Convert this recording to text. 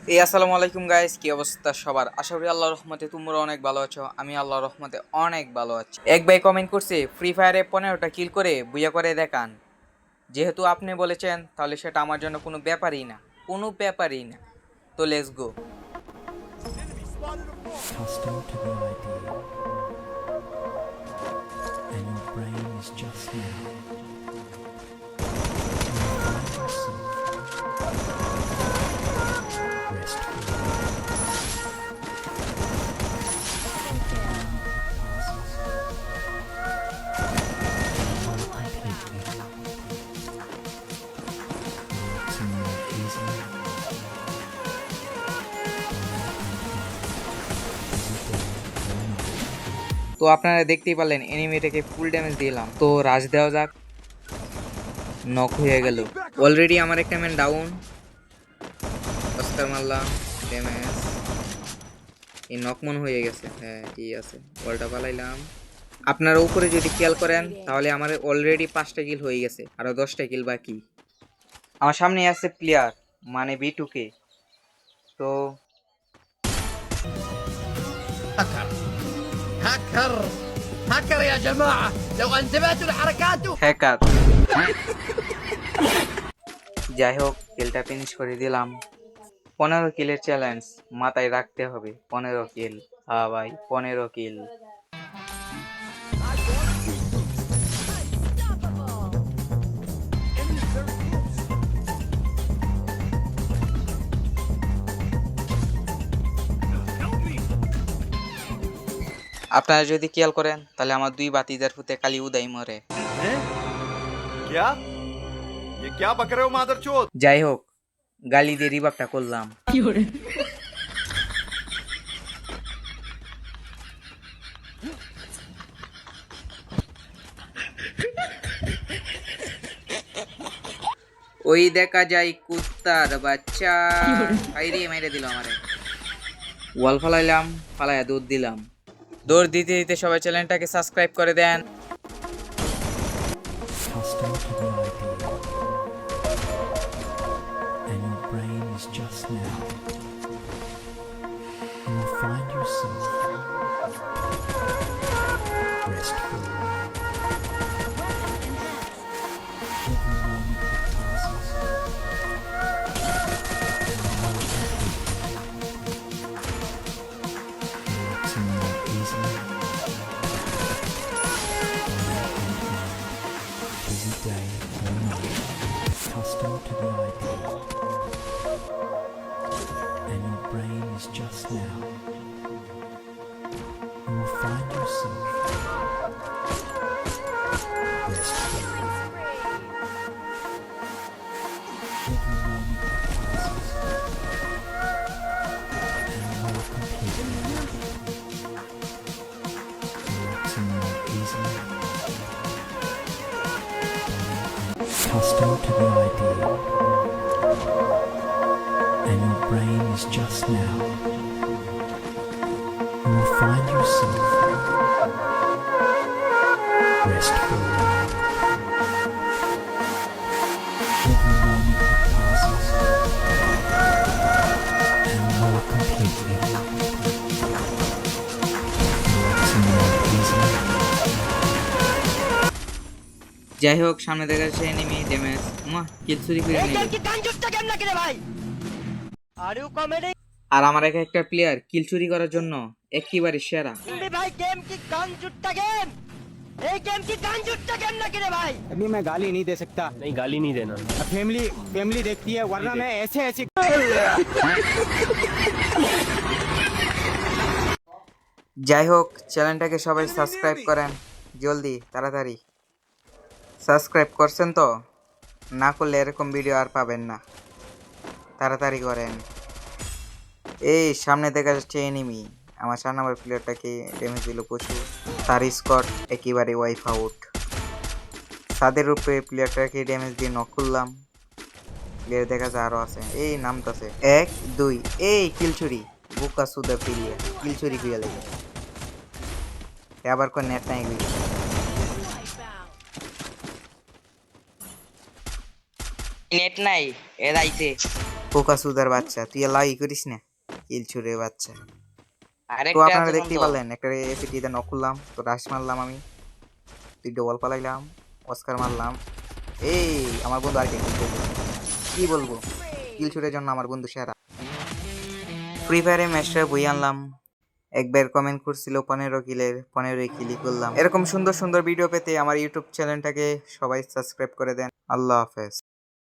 আসসালামু আলাইকুম গাইস, কি অবস্থা সবার? আশা করি আল্লাহর রহমতে তোমরা অনেক ভালো আছো। আমি আল্লাহর রহমতে অনেক ভালো আছি। এক ভাই কমেন্ট করছে ফ্রি ফায়ারে 15টা কিল করে বুইয়া করে দেখান। যেহেতু আপনি বলেছেন তাহলে সেটা আমার জন্য কোনো ব্যাপারই না, কোনো ব্যাপারই না। তো let's go. Accustomed to the idea, and your brain is just now find yourself restful. With the moment that passes, more completely, relaxing more easily. তো আপনারা দেখতেই পারলেন এনিমিটাকে ফুল ড্যামেজ দিলাম। তো রাজ দেওয়া যাক। নক হয়ে গেল। অলরেডি আমার একটা ম্যান ডাউন। অস্কার মারলাম, ড্যামেজ এই নক মন হয়ে গেছে। হ্যাঁ ঠিক আছে, বলটা পালাইলাম। আপনারা উপরে যদি খেয়াল করেন তাহলে আমার অলরেডি 5টা কিল হয়ে গেছে, আরো 10টা কিল বাকি। আমার সামনে আছে প্লেয়ার, মানে B2K। তো هاكر هاكر هاكر يا جماعة لو انتبهتوا لحركاته হ্যাকার। যাই হোক, কিলটা ফিনিশ করে দিলাম। 15 কিলের চ্যালেঞ্জ মাথায় রাখতে হবে। 15 কিল, হ্যাঁ ভাই 15 কিল। আপনারা যদি খেয়াল করেন তাহলে আমার 2 বাতিজার ফুতে কালি উদয় মরে। क्या ये क्या बक रहे हो मादरचोद। যাই হোক, গালি দিয়ে রিভাবটা করলাম। ওই দেখা যায় কুত্তার বাচ্চা। আইরে মেরে দিল আমারে। ওয়াল ফালাইলাম, ফালাইয়া দৌড় দিলাম। দৌড় দিতে দিতে সবাই চ্যানেলটাকে সাবস্ক্রাইব করে দেন। Accustomed to the idea, and your brain is just now. You will find yourself restful. Every moment that passes, relaxing more easily. Busy day or night, accustomed to the idea, and your brain is just now. You will find yourself restful. Every moment that passes, and more completely, relaxing more easily. Accustomed to the idea, and your brain is just now. You will find yourself restful. Every moment that passes, and more completely, relaxing more easily. যাই হোক, সামনে দেখা যাচ্ছে enemy damage. মা কিল চুরি করে নিল। আর আমার একটা প্লেয়ার কিল চুরি করার জন্য একেবারে সেরা। अभी मैं गाली नहीं दे सकता। नहीं गाली नहीं देना। फैमिली फैमिली देखती है, वरना मैं ऐसे ऐसे যাই হোক, চ্যানেলটাকে সবাই সাবস্ক্রাইব করেন জলদি, তাড়াতাড়ি। সাবস্ক্রাইব করছেন তো? না করলে এরকম ভিডিও আর পাবেন না, তাড়াতাড়ি করেন। এই সামনে দেখা যাচ্ছে এনিমি। আমার 4 নম্বর প্লেয়ারটাকে ড্যামেজ দিল প্রচুর। তার স্কট একেবারে ওয়াইপ আউট। ছাদের উপরে প্লেয়ারটাকে ড্যামেজ দিয়ে নক করলাম। প্লেয়ার দেখা যায় আরো আছে, এই নামতাছে 1 2। এই কিল চুরি, বুকা সুদা প্লেয়ার কিল চুরি করে লাগে। আবার কোন নেট নাই গই। নেট নাই, এর আইছে। পোকা সুদার বাচ্চা, তুই লাই করিস না, কিল ছুড়ে বাচ্চা। তো আরেকটা আপনারা আছে দেখতেই বন্ধু। পারলেন, একটা এসিটি দিয়ে নক করলাম, তো রাশ মারলাম আমি, তুই ডবল পালাইলাম, অস্কার মারলাম। এই আমার বন্ধু আর কি বলবো, কিল ছুটের জন্য আমার বন্ধু সেরা। ফ্রি ফায়ারে ম্যাচটা বই আনলাম, একবার কমেন্ট করছিল 15 কিলের, 15 কিলি করলাম। এরকম সুন্দর সুন্দর ভিডিও পেতে আমার ইউটিউব চ্যানেলটাকে সবাই সাবস্ক্রাইব করে দেন। আল্লাহ হাফেজ।